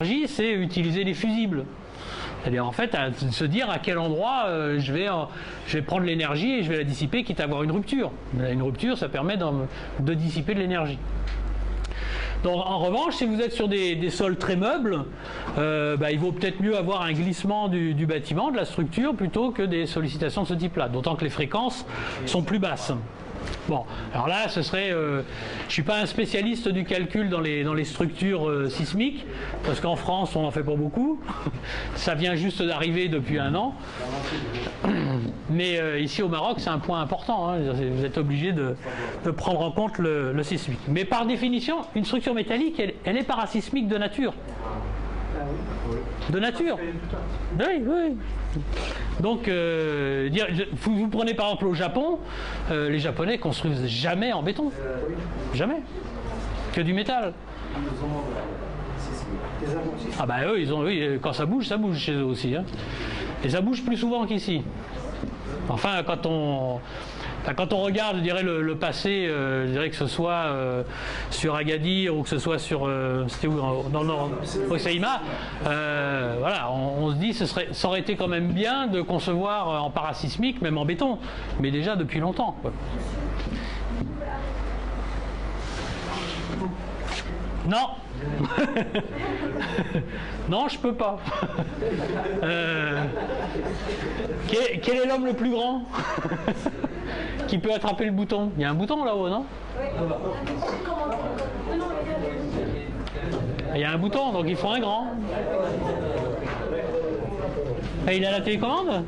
c'est utiliser les fusibles. C'est-à-dire en fait se dire à quel endroit je vais prendre l'énergie et je vais la dissiper quitte à avoir une rupture. Une rupture, ça permet de dissiper de l'énergie. Donc en revanche, si vous êtes sur des sols très meubles, il vaut peut-être mieux avoir un glissement du bâtiment, de la structure, plutôt que des sollicitations de ce type-là. D'autant que les fréquences sont plus basses. Bon, alors là, ce serait... je ne suis pas un spécialiste du calcul dans les structures sismiques, parce qu'en France, on n'en fait pas beaucoup. Ça vient juste d'arriver depuis 1 an. Mais ici au Maroc, c'est un point important. Hein. Vous êtes obligé de prendre en compte le sismique. Mais par définition, une structure métallique, elle est parasismique de nature. De nature. Oui, oui. Donc, vous prenez par exemple au Japon, les Japonais construisent jamais en béton. Jamais. Que du métal. Ah bah eux, oui, quand ça bouge chez eux aussi. Hein. Et ça bouge plus souvent qu'ici. Enfin, quand on regarde, je dirais, le passé, je dirais que ce soit sur Agadir ou que ce soit sur c'était où, au Saïma, voilà, on se dit ça aurait été quand même bien de concevoir en parasismique, même en béton, mais déjà depuis longtemps, quoi. Non. Non, je peux pas. Quel est l'homme le plus grand qui peut attraper le bouton? Il y a un bouton là-haut, non? Il y a un bouton, donc il faut un grand. Et il a la télécommande?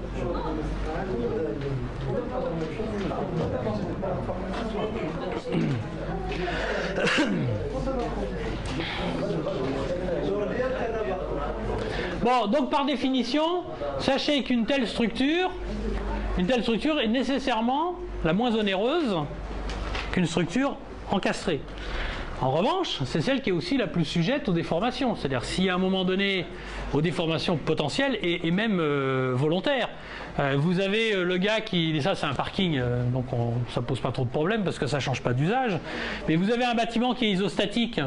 Bon, donc par définition, sachez qu'une telle structure est nécessairement la moins onéreuse qu'une structure encastrée. En revanche, c'est celle qui est aussi la plus sujette aux déformations. C'est-à-dire si à un moment donné, aux déformations potentielles et même volontaires, vous avez le gars qui... Ça c'est un parking, donc ça pose pas trop de problème parce que ça change pas d'usage. Mais vous avez un bâtiment qui est isostatique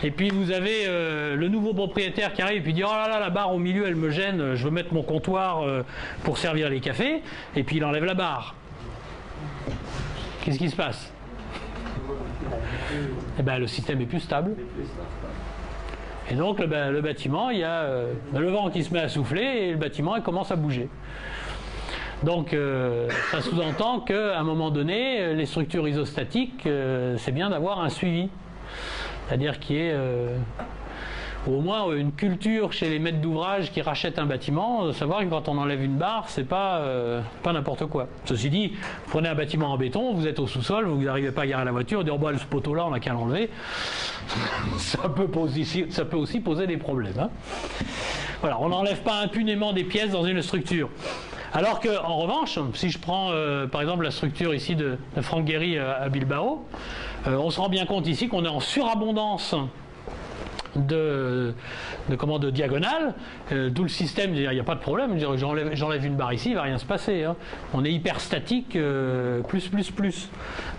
et puis vous avez le nouveau propriétaire qui arrive et puis dit « Oh là là, la barre au milieu elle me gêne, je veux mettre mon comptoir pour servir les cafés » et puis il enlève la barre. Qu'est-ce qui se passe? Eh ben, le système est plus stable. Et donc le bâtiment, il y a le vent qui se met à souffler et le bâtiment il commence à bouger. Donc ça sous-entend qu'à un moment donné, les structures isostatiques, c'est bien d'avoir un suivi. C'est-à-dire qu'il y ait au moins une culture chez les maîtres d'ouvrage qui rachètent un bâtiment, de savoir que quand on enlève une barre, c'est pas n'importe quoi. Ceci dit, vous prenez un bâtiment en béton, vous êtes au sous-sol, vous n'arrivez pas à garer la voiture, vous dites oh, bah, ce poteau-là, on n'a qu'à l'enlever. Ça peut aussi poser des problèmes. Hein. Voilà, on n'enlève pas impunément des pièces dans une structure. Alors qu'en revanche, si je prends par exemple la structure ici de Franck Gehry à Bilbao, on se rend bien compte ici qu'on est en surabondance de diagonale, d'où le système, il n'y a pas de problème, j'enlève une barre ici, il ne va rien se passer. Hein. On est hyper statique, plus.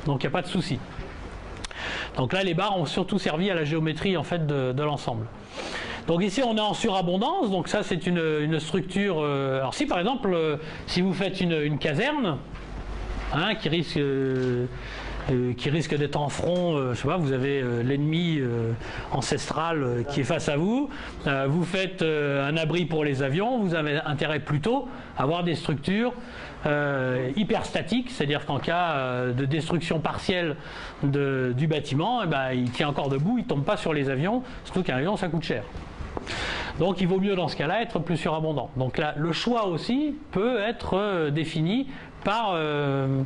Donc il n'y a pas de souci. Donc là, les barres ont surtout servi à la géométrie en fait, de l'ensemble. Donc ici, on est en surabondance, donc ça c'est une structure... alors si par exemple, si vous faites une caserne, hein, qui risque d'être en front, je sais pas, vous avez l'ennemi ancestral qui est face à vous, vous faites un abri pour les avions, vous avez intérêt plutôt à avoir des structures hyperstatiques, c'est-à-dire qu'en cas de destruction partielle du bâtiment, il tient encore debout, il ne tombe pas sur les avions, surtout qu'un avion ça coûte cher. Donc il vaut mieux dans ce cas-là être plus surabondant. Donc là, le choix aussi peut être défini par le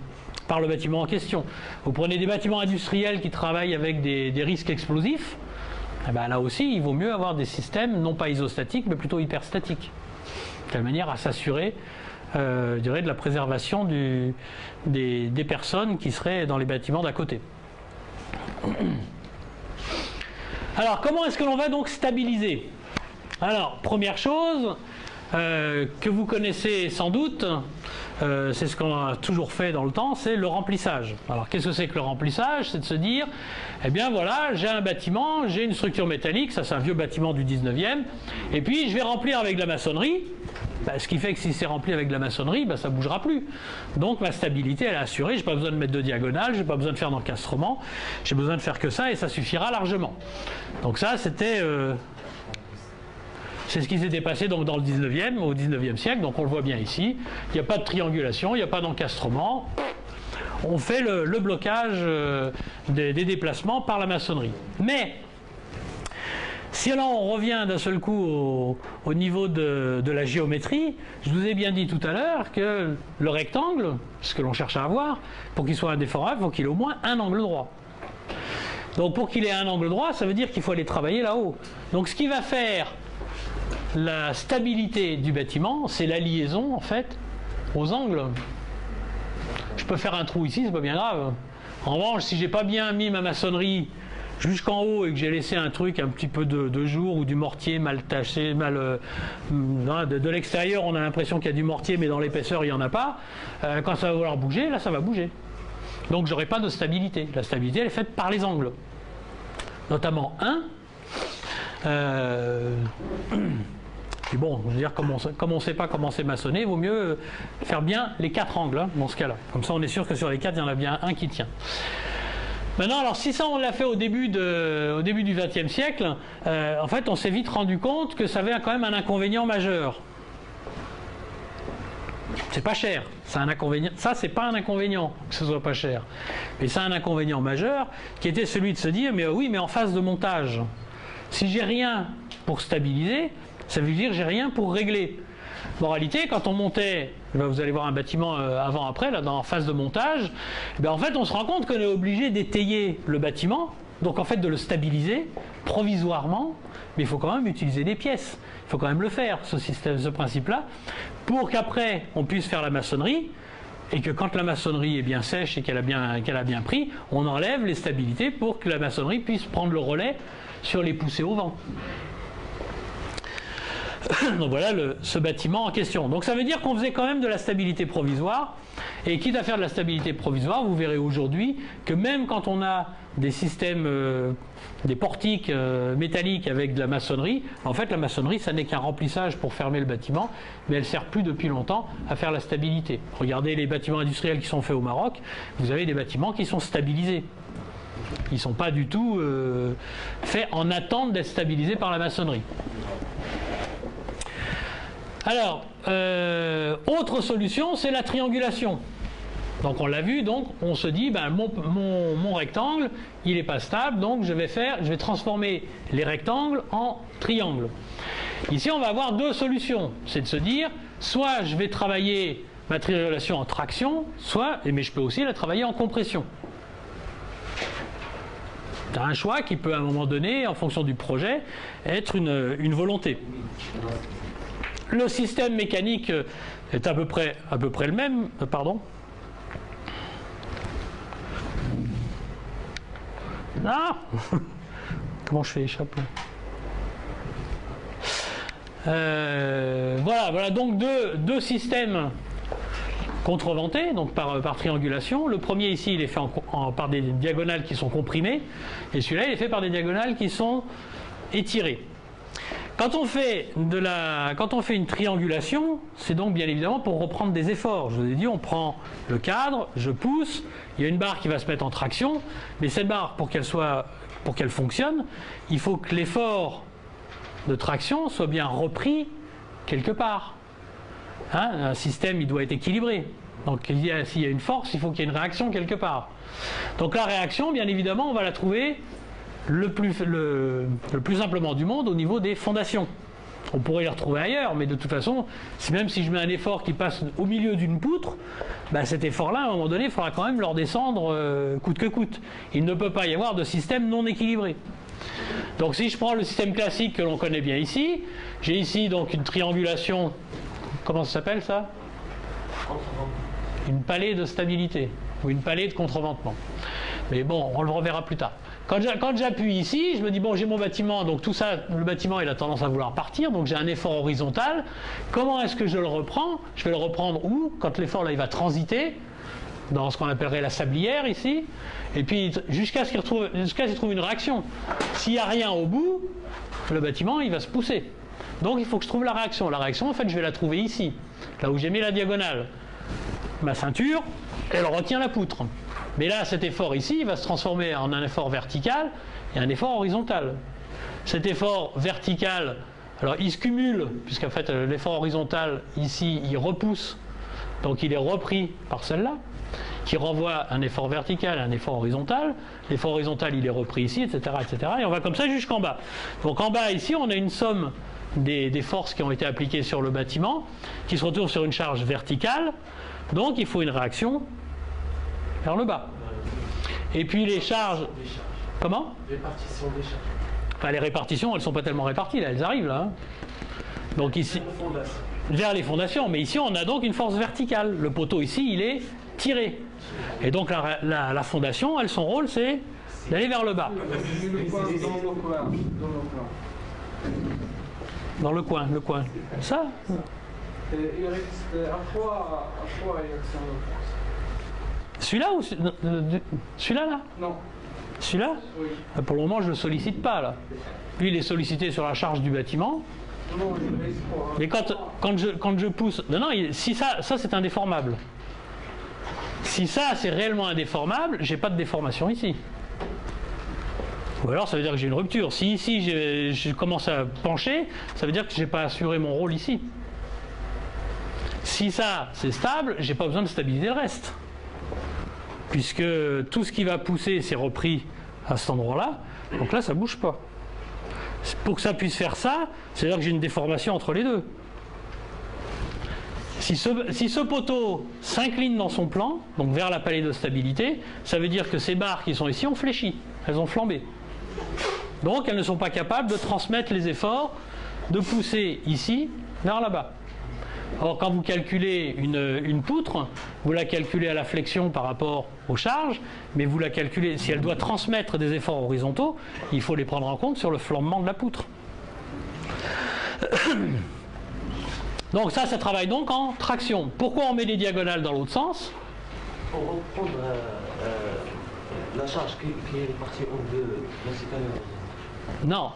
bâtiment en question. Vous prenez des bâtiments industriels qui travaillent avec des risques explosifs, et là aussi il vaut mieux avoir des systèmes non pas isostatiques mais plutôt hyperstatiques, de telle manière à s'assurer je dirais, de la préservation des personnes qui seraient dans les bâtiments d'à côté. Alors comment est-ce que l'on va donc stabiliser? Alors première chose que vous connaissez sans doute, c'est ce qu'on a toujours fait dans le temps, c'est le remplissage. Alors qu'est-ce que c'est que le remplissage? C'est de se dire, eh bien voilà, j'ai un bâtiment, j'ai une structure métallique, ça c'est un vieux bâtiment du 19e, et puis je vais remplir avec de la maçonnerie, ce qui fait que si c'est rempli avec de la maçonnerie, ça ne bougera plus. Donc ma stabilité elle est assurée, je n'ai pas besoin de mettre de diagonale, je n'ai pas besoin de faire d'encastrement, j'ai besoin de faire que ça et ça suffira largement. Donc ça c'était... c'est ce qui s'était passé donc dans le 19e, au 19e siècle, donc on le voit bien ici. Il n'y a pas de triangulation, il n'y a pas d'encastrement. On fait le blocage des déplacements par la maçonnerie. Mais, si alors on revient d'un seul coup au niveau de la géométrie, je vous ai bien dit tout à l'heure que le rectangle, ce que l'on cherche à avoir, pour qu'il soit indéformable, il faut qu'il ait au moins un angle droit. Donc pour qu'il ait un angle droit, ça veut dire qu'il faut aller travailler là-haut. Donc ce qui va faire la stabilité du bâtiment, c'est la liaison en fait aux angles. Je peux faire un trou ici, c'est pas bien grave. En revanche, si j'ai pas bien mis ma maçonnerie jusqu'en haut et que j'ai laissé un truc un petit peu de jour ou du mortier mal taché, de l'extérieur on a l'impression qu'il y a du mortier mais dans l'épaisseur il n'y en a pas, quand ça va vouloir bouger, là ça va bouger. Donc j'aurai pas de stabilité. La stabilité elle est faite par les angles. Notamment un. Puis bon, je veux dire, comme on ne sait pas comment c'est maçonné, il vaut mieux faire bien les 4 angles hein, dans ce cas-là. Comme ça, on est sûr que sur les 4, il y en a bien un qui tient. Maintenant, alors si ça on l'a fait au début du XXe siècle, en fait, on s'est vite rendu compte que ça avait quand même un inconvénient majeur. C'est pas cher, c'est un inconvénient. Ça, c'est pas un inconvénient que ce soit pas cher, mais c'est un inconvénient majeur qui était celui de se dire, mais oui, mais en phase de montage, si j'ai rien pour stabiliser, ça veut dire que j'ai rien pour régler. Moralité, quand on montait, vous allez voir un bâtiment avant-après, là, dans la phase de montage, en fait, on se rend compte qu'on est obligé d'étayer le bâtiment, donc en fait de le stabiliser provisoirement, mais il faut quand même utiliser des pièces. Il faut quand même le faire, ce principe-là, pour qu'après, on puisse faire la maçonnerie, et que quand la maçonnerie est bien sèche et qu'elle a bien pris, on enlève les stabilités pour que la maçonnerie puisse prendre le relais sur les poussées au vent. Donc voilà ce bâtiment en question. Donc ça veut dire qu'on faisait quand même de la stabilité provisoire, et quitte à faire de la stabilité provisoire, vous verrez aujourd'hui que même quand on a des systèmes, des portiques métalliques avec de la maçonnerie, en fait la maçonnerie ça n'est qu'un remplissage pour fermer le bâtiment, mais elle ne sert plus depuis longtemps à faire la stabilité. Regardez les bâtiments industriels qui sont faits au Maroc, vous avez des bâtiments qui sont stabilisés. Ils ne sont pas du tout faits en attente d'être stabilisés par la maçonnerie. Alors, autre solution, c'est la triangulation. Donc on l'a vu, donc on se dit, mon rectangle, il n'est pas stable, donc je vais transformer les rectangles en triangles. Ici, on va avoir deux solutions. C'est de se dire, soit je vais travailler ma triangulation en traction, mais je peux aussi la travailler en compression. C'est un choix qui peut à un moment donné, en fonction du projet, être une volonté. Le système mécanique est à peu près le même. Pardon. Ah comment je fais les chapeaux? Voilà donc deux systèmes contreventés, donc par triangulation. Le premier ici, il est fait par des diagonales qui sont comprimées, et celui-là, il est fait par des diagonales qui sont étirées. Quand on fait une triangulation, c'est donc bien évidemment pour reprendre des efforts. Je vous ai dit, on prend le cadre, je pousse, il y a une barre qui va se mettre en traction, mais cette barre, pour qu'elle fonctionne, il faut que l'effort de traction soit bien repris quelque part. Hein, un système, il doit être équilibré. Donc s'il y a une force, il faut qu'il y ait une réaction quelque part. Donc la réaction, bien évidemment, on va la trouver le plus simplement du monde au niveau des fondations. On pourrait les retrouver ailleurs, mais de toute façon, même si je mets un effort qui passe au milieu d'une poutre, cet effort-là, à un moment donné, il faudra quand même le redescendre coûte que coûte. Il ne peut pas y avoir de système non équilibré. Donc si je prends le système classique que l'on connaît bien ici, j'ai ici donc une triangulation, comment ça s'appelle ça? Une palée de stabilité, ou une palée de contreventement. Mais bon, on le reverra plus tard. Quand j'appuie ici, je me dis, bon, j'ai mon bâtiment, donc tout ça, le bâtiment, il a tendance à vouloir partir, donc j'ai un effort horizontal. Comment est-ce que je le reprends? Je vais le reprendre où? Quand l'effort, là, il va transiter, dans ce qu'on appellerait la sablière, ici, et puis jusqu'à ce qu'il trouve une réaction. S'il n'y a rien au bout, le bâtiment, il va se pousser. Donc, il faut que je trouve la réaction. La réaction, en fait, je vais la trouver ici, là où j'ai mis la diagonale. Ma ceinture, elle retient la poutre. Mais là, cet effort ici, il va se transformer en un effort vertical et un effort horizontal. Cet effort vertical, alors il se cumule, puisqu'en fait l'effort horizontal ici, il repousse, donc il est repris par celle-là, qui renvoie un effort vertical et un effort horizontal. L'effort horizontal, il est repris ici, etc., etc. Et on va comme ça jusqu'en bas. Donc en bas, ici, on a une somme des forces qui ont été appliquées sur le bâtiment, qui se retrouvent sur une charge verticale. Donc il faut une réaction vers le bas. Et puis les charges... Comment? Répartition des charges. Enfin, les répartitions, elles ne sont pas tellement réparties, là, elles arrivent là. Hein. Donc ici... Vers les fondations. Mais ici, on a donc une force verticale. Le poteau ici, il est tiré. Et donc la fondation, elle, son rôle, c'est d'aller vers le bas. Dans le coin, le coin. Ça? Il reste à trois réactions de force. Celui-là ou celui-là là? Non. Celui-là? Oui. Pour le moment, je ne le sollicite pas là. Lui, il est sollicité sur la charge du bâtiment. Non, il reste trois. Mais quand je pousse... Non, si ça c'est indéformable. Si ça, c'est réellement indéformable, j'ai pas de déformation ici. Ou alors, ça veut dire que j'ai une rupture. Si ici, je commence à pencher, ça veut dire que je n'ai pas assuré mon rôle ici. Si ça, c'est stable, j'ai pas besoin de stabiliser le reste. Puisque tout ce qui va pousser, c'est repris à cet endroit-là. Donc là, ça ne bouge pas. Pour que ça puisse faire ça, c'est-à-dire que j'ai une déformation entre les deux. Si ce poteau s'incline dans son plan, donc vers la palier de stabilité, ça veut dire que ces barres qui sont ici ont fléchi, elles ont flambé. Donc elles ne sont pas capables de transmettre les efforts, de pousser ici vers là-bas. Or, quand vous calculez une poutre, vous la calculez à la flexion par rapport aux charges, mais vous la calculez, si elle doit transmettre des efforts horizontaux, il faut les prendre en compte sur le flambement de la poutre. Donc ça travaille donc en traction. Pourquoi on met des diagonales dans l'autre sens? Pour reprendre la charge qui est répartie en deux, Non.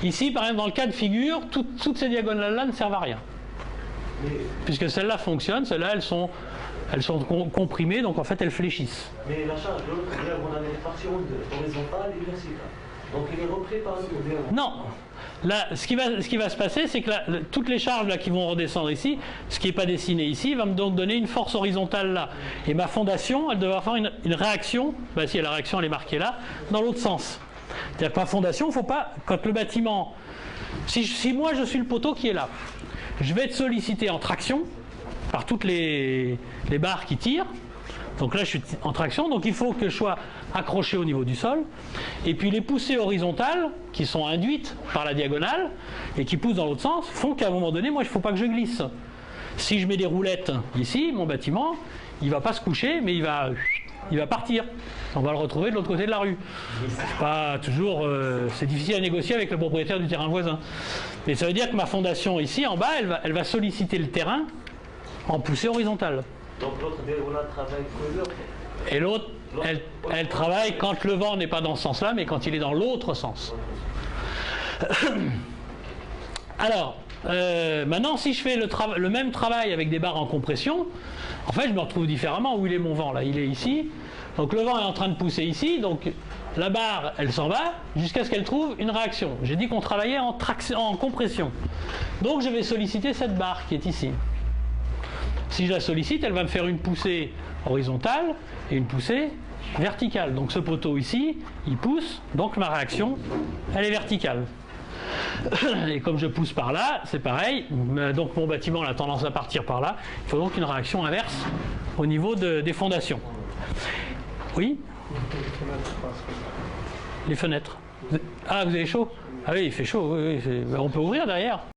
Ici, par exemple, dans le cas de figure, toutes ces diagonales-là ne servent à rien. Puisque celles-là fonctionnent, celles-là, elles sont comprimées, donc en fait, elles fléchissent. Mais la charge de l'autre, on a des réparties en deux, horizontale et verticale. Donc il est repris par le... Non. Là, ce qui va se passer, c'est que là, toutes les charges là, qui vont redescendre ici, ce qui n'est pas dessiné ici, va me donc donner une force horizontale là. Et ma fondation, elle devra faire une réaction, bah, si la réaction elle est marquée là, dans l'autre sens. C'est-à-dire que ma fondation, il ne faut pas, quand le bâtiment, si moi je suis le poteau qui est là, je vais être sollicité en traction par toutes les barres qui tirent. Donc là, je suis en traction, donc il faut que je sois accroché au niveau du sol. Et puis les poussées horizontales, qui sont induites par la diagonale, et qui poussent dans l'autre sens, font qu'à un moment donné, moi, il ne faut pas que je glisse. Si je mets des roulettes ici, mon bâtiment, il ne va pas se coucher, mais il va partir. On va le retrouver de l'autre côté de la rue. C'est pas toujours, c'est difficile à négocier avec le propriétaire du terrain voisin. Mais ça veut dire que ma fondation ici, en bas, elle va solliciter le terrain en poussée horizontale. Donc l'autre diagonale travaille que l'autre. Et l'autre, elle travaille quand le vent n'est pas dans ce sens-là, mais quand il est dans l'autre sens. Alors, maintenant, si je fais le même travail avec des barres en compression, en fait, je me retrouve différemment. Où il est mon vent là? Il est ici. Donc le vent est en train de pousser ici. Donc la barre, elle s'en va jusqu'à ce qu'elle trouve une réaction. J'ai dit qu'on travaillait en compression. Donc je vais solliciter cette barre qui est ici. Si je la sollicite, elle va me faire une poussée horizontale et une poussée verticale. Donc ce poteau ici, il pousse, donc ma réaction, elle est verticale. Et comme je pousse par là, c'est pareil, donc mon bâtiment a tendance à partir par là, il faut donc une réaction inverse au niveau des fondations. Oui? Les fenêtres. Ah, vous avez chaud? Ah oui, il fait chaud, oui, on peut ouvrir derrière.